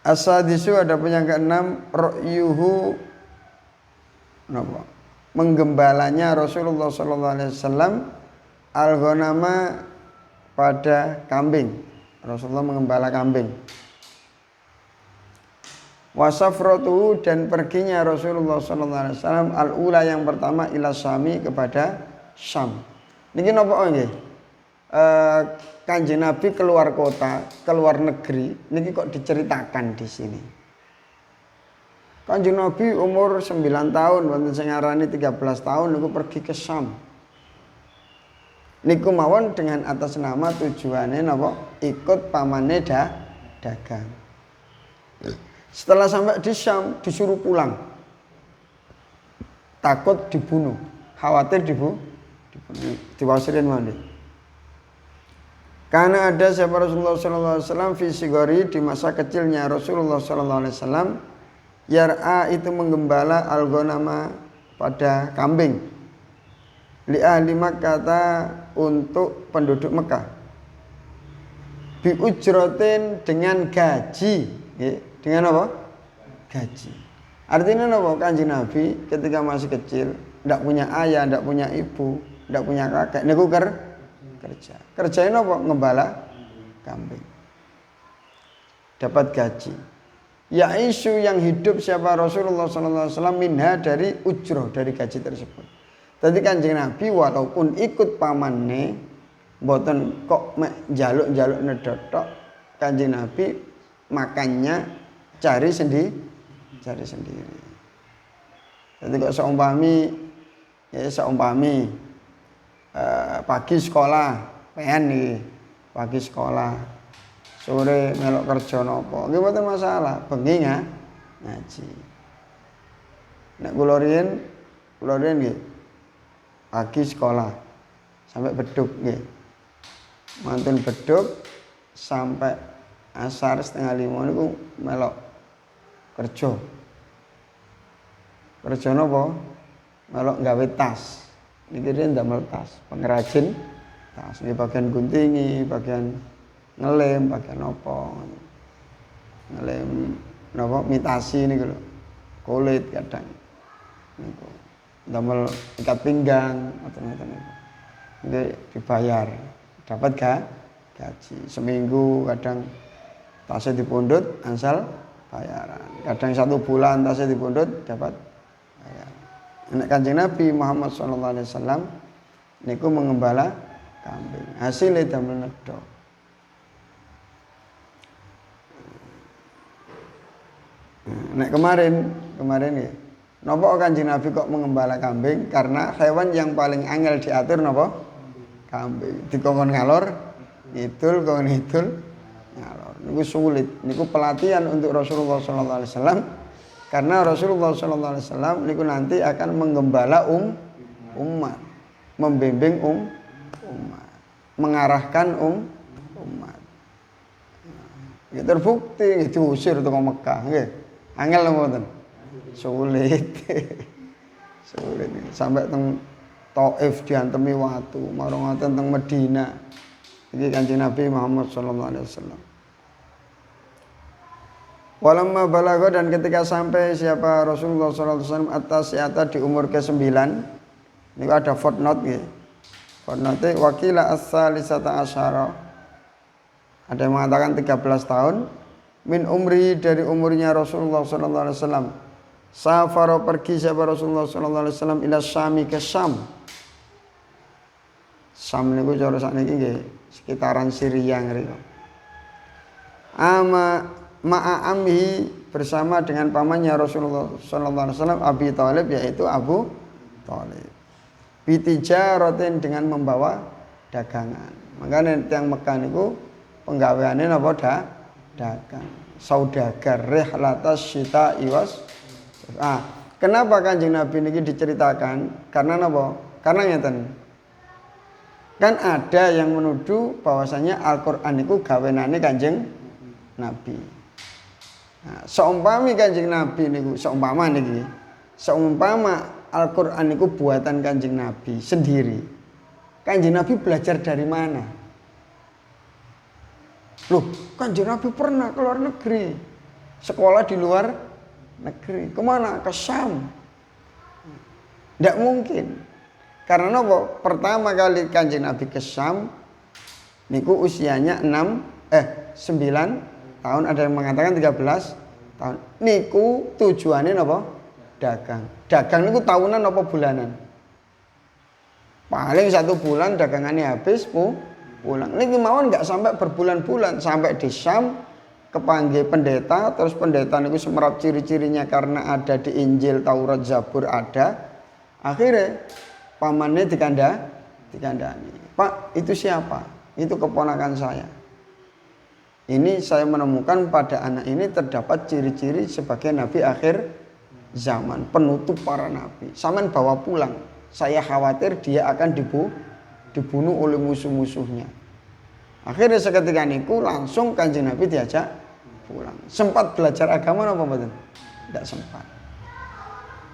As-sadisu ada yang keenam ra'yuhu napa? Menggembalanya Rasulullah sallallahu alaihi wasallam al-ghanama pada kambing. Rasulullah mengembala kambing. Wasafratuhu dan perginya Rasulullah sallallahu alaihi wasallam al-ula yang pertama ila Syami kepada Syam. Niki napa nggih? Kanjeng Nabi keluar kota, keluar negeri, niki kok diceritakan di sini. Kanjeng Nabi umur 9 tahun, wonten sing ngarani 13 tahun niku pergi ke Syam. Niku mawon dengan atas nama tujuannya napa? Ikut pamane dagang. Setelah sampai di Syam disuruh pulang. Takut dibunuh, khawatir dibunuh. Diwasirin mandi. Karena ada sahabat Rasulullah sallallahu alaihi wasallam fi sigari di masa kecilnya Rasulullah sallallahu alaihi wasallam yar'a itu menggembala al-ghanama pada kambing li ahli Makkah untuk penduduk Mekah bi ujratin dengan gaji dengan apa? Gaji. Artinya apa? Kanjeng Nabi ketika masih kecil ndak punya ayah, ndak punya ibu, ndak punya kakek niku kerja. Kerjain apa? Ngembala kambing. Dapat gaji. Ya isu yang hidup siapa Rasulullah sallallahu alaihi wasallam minha dari ujroh dari gaji tersebut. Tadi Kanjeng Nabi walaupun ikut pamanne mboten kok mek njaluk-njaluk nedotok, Kanjeng Nabi makannya cari sendiri. Jadi kok seumpami pagi sekolah, pengen nih pagi sekolah, sore melok kerja nopo, nggih mboten masalah, bengi ngaji. Nek kula riyen nggih pagi sekolah sampai beduk nggih. Mantun beduk sampai asar 4:30 niku melok kerja. Kerja nopo? Melok gawe tas. Niki riyen ndamel tas, pengrajin tas. Niki bagian guntingi, bagian ngelem, bagian apa. Ngelem napa mitasi niku lho. Kulit kadang. Niku. Ndamel ikat pinggang ngoten-ngoten niku. Niki dibayar. Dapat gaji. Seminggu kadang tasnya dipundhut asal bayaran. Kadang 1 bulan tasnya dipundhut dapat bayaran. Nek Kanjeng Nabi Muhammad sallallahu alaihi wasallam niku mengembala kambing. Hasilnya damel nedok. Nek kemarin nggih. Napa Kanjeng Nabi kok mengembala kambing? Karena hewan yang paling angel diatur napa? Kambing. Dikongkon ngalor, ngidul kongkon ngidul ngalor. Niku sulit. Niku pelatihan untuk Rasulullah sallallahu alaihi wasallam. Karena Rasulullah sallallahu alaihi wasallam niku nanti akan menggembala umat, membimbing umat, mengarahkan umat. Ya terbukti diusir teko Mekah nggih. Angel mboten? Sulit. Sulit sampai teng Taif diantemi watu, marang ngoten teng Madinah. Iki Kanjeng Nabi Muhammad sallallahu alaihi wasallam. Walamma balagha dan ketika sampai siapa Rasulullah sallallahu alaihi wasallam atas siata di umur ke-9. Niku ada footnote nggih. Footnote wakila as-salisata asyara. Ada yang mengatakan 13 tahun min umri dari umurnya Rasulullah sallallahu alaihi wasallam. Safaro pergi siapa Rasulullah sallallahu alaihi wasallam ila Syami ke Syam. Syam niku cara sakniki nggih sekitaran Syria ngriku. Ma'amhi bersama dengan pamannya Rasulullah sallallahu alaihi wasallam Abi Thalib yaitu Abu Thalib. Bitijaratin dengan membawa dagangan. Makanya yang Mekah niku penggaweane napa dagang. Saudagar rihlatas syita iwas. Kenapa Kanjeng Nabi niki diceritakan? Karena napa? Karena ngeten. Kan ada yang menuduh bahwasanya Al-Qur'an niku gawenane Kanjeng Nabi. Nah, seumpami Kanjeng Nabi niku seumpama Al-Qur'an niku buatan Kanjeng Nabi sendiri. Kanjeng Nabi belajar dari mana? Loh, Kanjeng Nabi pernah keluar negeri. sekolah di luar negeri. Kemana? Ke Syam. Tidak mungkin. Karena apa? Pertama kali Kanjeng Nabi ke Syam niku usianya 9 tahun, ada yang mengatakan 13 tahun. Niku tujuannya apa? Dagang. Dagang niku tahunan apa bulanan? Paling 1 bulan dagangannya habis pulang. Niki mawon nggak sampai berbulan-bulan, sampai di Syam kepanggih pendeta, terus pendeta niku semerap ciri-cirinya karena ada di Injil, Taurat, Zabur ada. Akhirnya pamannya dikandani. Pak, itu siapa? Itu keponakan saya. Ini saya menemukan pada anak ini terdapat ciri-ciri sebagai nabi akhir zaman, penutup para nabi. Saman bawa pulang. Saya khawatir dia akan dibunuh oleh musuh-musuhnya. Akhirnya seketika niku langsung Kanjeng Nabi diajak pulang. Sempat belajar agama apa mboten? Tidak sempat.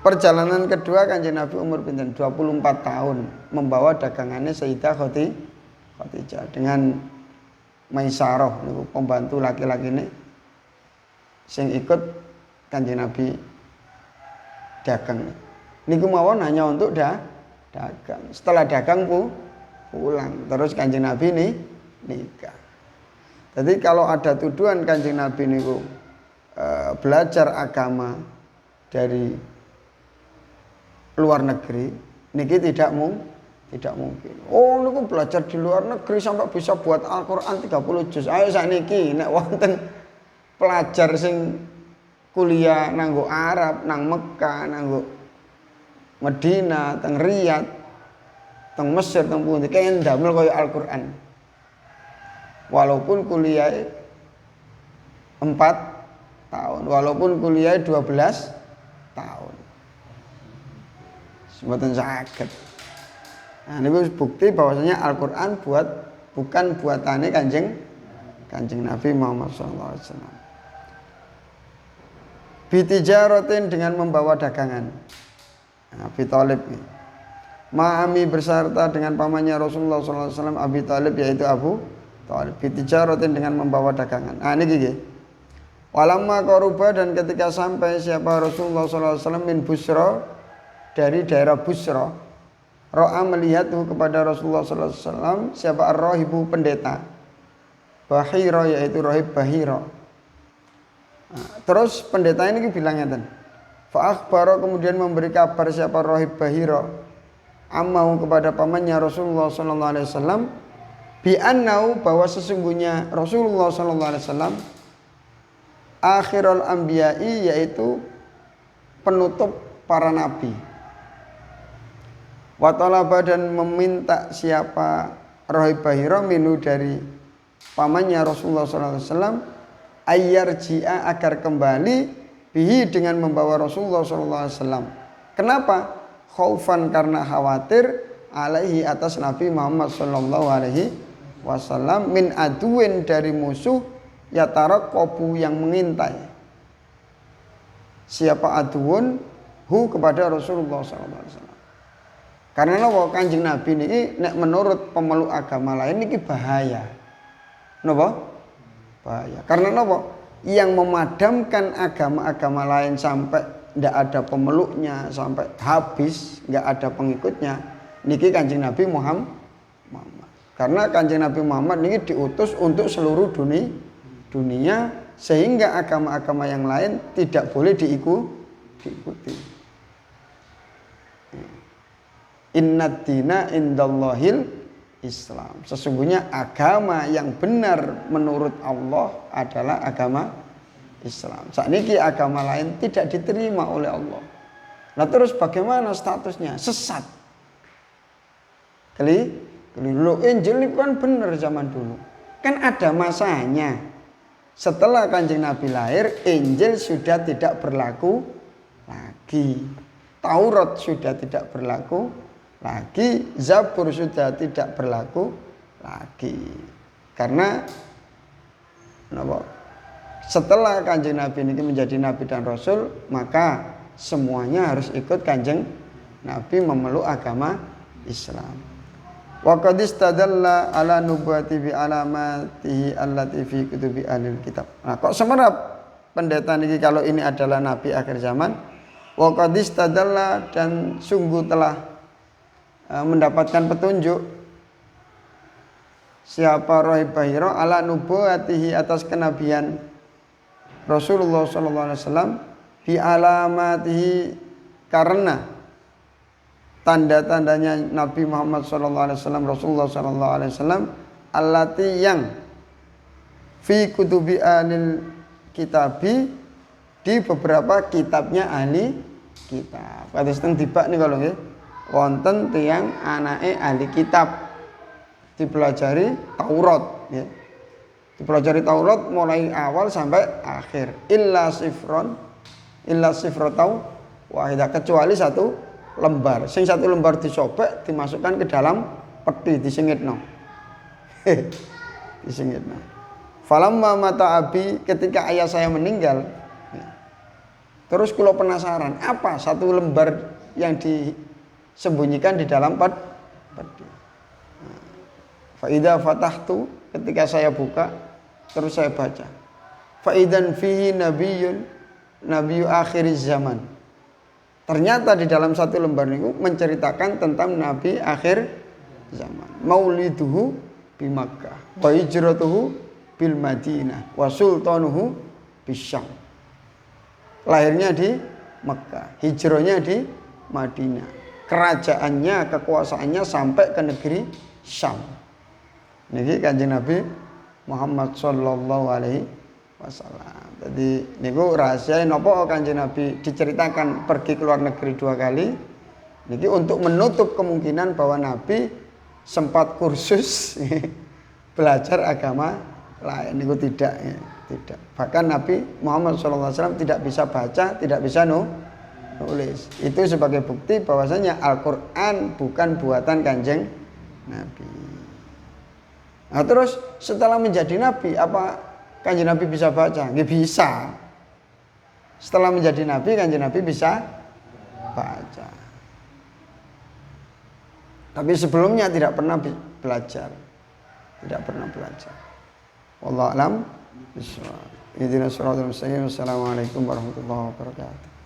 Perjalanan kedua Kanjeng Nabi umur pinten? 24 tahun membawa dagangannya Sayyidah Khadijah dengan Maisarah niku pembantu laki-laki ini sing ikut Kanjeng Nabi dagang. Niku mawon hanya untuk dagang. Setelah dagang pulang, terus Kanjeng Nabi ini nikah. Jadi kalau ada tuduhan Kanjeng Nabi niku belajar agama dari luar negeri, niki tidak mungkin. Oh, niku belajar di luar negeri sampai bisa buat Al-Qur'an 30 juz. Ayo sakniki nek wonten pelajar sing kuliah nanggo Arab, nang Mekah, nanggo Medina, teng Riyadh, teng Mesir, teng pundi kaya ndamel kaya Al-Qur'an. Walaupun kuliah 4 tahun, walaupun kuliah 12 tahun. Mboten saged. Nah, ini bukti bahwasanya Al-Qur'an bukan buatannya Kanjeng Nabi Muhammad SAW. Bitijaratin dengan membawa dagangan. Abi Thalib Ma'ami berserta dengan pamannya Rasulullah SAW Abi Thalib yaitu Abu Thalib. Bitijaratin dengan membawa dagangan. Nah ini gini. Walamma qaruba dan ketika sampai siapa Rasulullah SAW min Busra dari daerah Busra, Ro'a melihat kepada Rasulullah SAW siapa ar-rahibu pendeta Bahira yaitu rahib Bahira. Nah, terus pendeta ini bilangnya Fa'akhbara kemudian memberi kabar siapa rahib Bahira amau kepada pamannya Rasulullah SAW bi'annau bahwa sesungguhnya Rasulullah SAW akhirul anbiya'i yaitu penutup para nabi. Wa talaba dan meminta siapa rahib Bahira minu dari pamannya Rasulullah SAW ayyarji'a agar kembali bihi dengan membawa Rasulullah SAW. Kenapa? Khaufan karena khawatir alaihi atas Nabi Muhammad SAW min aduin dari musuh yatarakkabu yang mengintai. Siapa aduun hu kepada Rasulullah SAW. Karena napa Kanjeng Nabi niki nek menurut pemeluk agama lain niki bahaya. Napa? Bahaya. Karena napa? Yang memadamkan agama-agama lain sampai tidak ada pemeluknya, sampai habis, nggak ada pengikutnya, niki Kanjeng Nabi Muhammad. Karena Kanjeng Nabi Muhammad niki diutus untuk seluruh dunia sehingga agama-agama yang lain tidak boleh diikuti. Innad dina indallahil Islam. Sesungguhnya agama yang benar menurut Allah adalah agama Islam. Saat ini agama lain tidak diterima oleh Allah. Nah terus bagaimana statusnya? Sesat. Keliru. Injil ini kan benar zaman dulu. Kan ada masanya. Setelah Kanjeng Nabi lahir, Injil sudah tidak berlaku lagi. Taurat sudah tidak berlaku lagi, Zabur sudah tidak berlaku lagi. Karena setelah Kanjeng Nabi ini menjadi Nabi dan Rasul, maka semuanya harus ikut Kanjeng Nabi memeluk agama Islam. Wa qad istadalla ala nubuwati bi alamatihi allati fi kutubi ahlil kitab. Nah, kok semerap pendeta niki kalau ini adalah nabi akhir zaman. Wa qad istadalla dan sungguh telah mendapatkan petunjuk siapa Rahib Bahira ala nubuwatihi atas kenabian Rasulullah sallallahu alaihi wasallam bi alamatihi karena tanda-tandanya Nabi Muhammad sallallahu alaihi wasallam Rasulullah sallallahu alaihi wasallam allati yang fi kutubi alil kitabi di beberapa kitabnya ahli kitab. Kados teng dibak niku lho nggih. Wonten tiyang anake ahli kitab dipelajari Taurat ya. Dipelajari Taurat mulai awal sampai akhir. Illa sifratau wahidah kecuali satu lembar. Sing satu lembar disobek dimasukkan ke dalam peti disingitno. Disingitno. Falamma mata abi ketika ayah saya meninggal. Terus kula penasaran, apa satu lembar yang disembunyikan di dalam peti. Fa idza fatahtu ketika saya buka terus saya baca. Fa idzan fihi nabiyyu akhiriz zaman. Ternyata di dalam satu lembar niku menceritakan tentang nabi akhir zaman. Mauliduhu bi Makkah, wa hijratuhu bil Madinah, wa sultanuhu bisyam. Lahirnya di Mekah, hijrahnya di Madinah. Kerajaannya, kekuasaannya sampai ke negeri Syam. Niki Kanjeng Nabi Muhammad sallallahu alaihi wasallam. Jadi niku rahasia napa Kanjeng Nabi diceritakan pergi ke luar negeri 2 kali. Niki untuk menutup kemungkinan bahwa Nabi sempat kursus belajar agama lain. Niku tidak ya. Tidak. Bahkan Nabi Muhammad SAW tidak bisa baca, tidak bisa nulis. Itu sebagai bukti bahwasanya Al-Quran bukan buatan Kanjeng Nabi. Nah terus setelah menjadi Nabi, apa Kanjeng Nabi bisa baca? Nggak bisa. Setelah menjadi Nabi, Kanjeng Nabi bisa baca. Tapi sebelumnya tidak pernah belajar. Tidak pernah belajar. Wallahu a'lam. Assalamualaikum warahmatullahi wabarakatuh.